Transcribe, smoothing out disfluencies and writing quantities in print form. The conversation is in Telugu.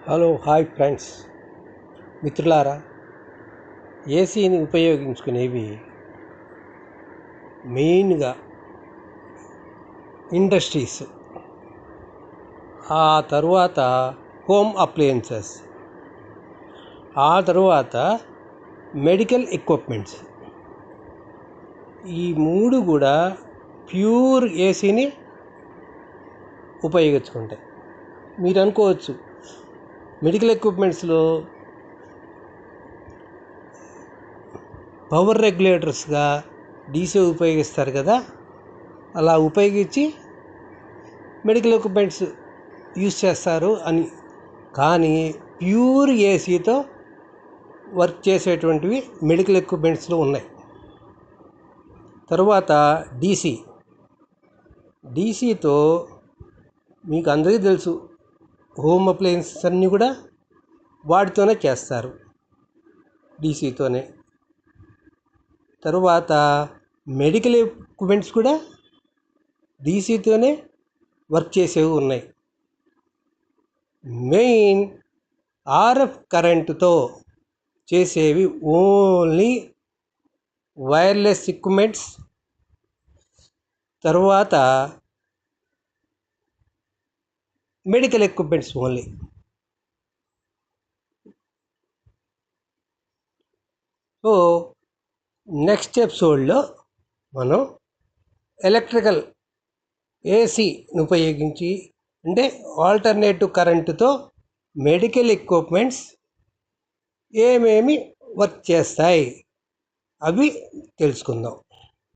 హలో హాయ్ ఫ్రెండ్స్, మిత్రులారా. ఏసీని ఉపయోగించుకునేవి మెయిన్గా ఇండస్ట్రీస్, ఆ తరువాత హోమ్ అప్లయన్సెస్, ఆ తరువాత మెడికల్ ఎక్విప్మెంట్స్. ఈ మూడు కూడా ప్యూర్ ఏసీని ఉపయోగించుకుంటాయి. మీరు అనుకోవచ్చు, మెడికల్ ఎక్విప్మెంట్స్లో పవర్ రెగ్యులేటర్స్గా డీసీ ఉపయోగిస్తారు కదా, అలా ఉపయోగించి మెడికల్ ఎక్విప్మెంట్స్ యూజ్ చేస్తారు అని. కానీ ప్యూర్ ఏసీతో వర్క్ చేసేటువంటివి మెడికల్ ఎక్విప్మెంట్స్లో ఉన్నాయి. తర్వాత డీసీతో మీకు అందరికీ తెలుసు, హోమ్ అప్లయన్సెస్ అన్నీ కూడా వాటితోనే చేస్తారు, డీసీతోనే. తరువాత మెడికల్ ఎక్విప్మెంట్స్ కూడా డీసీతోనే వర్క్ చేసేవి ఉన్నాయి. మెయిన్ ఆర్ఎఫ్ కరెంటుతో చేసేవి ఓన్లీ వైర్లెస్ ఎక్విప్మెంట్స్, తర్వాత medical equipments only. So next ఎపిసోడ్లో మనం ఎలక్ట్రికల్ ఏసీని ఉపయోగించి, అంటే ఆల్టర్నేటివ్ కరెంటుతో మెడికల్ ఎక్విప్మెంట్స్ ఏమేమి వర్క్ చేస్తాయి అవి తెలుసుకుందాం.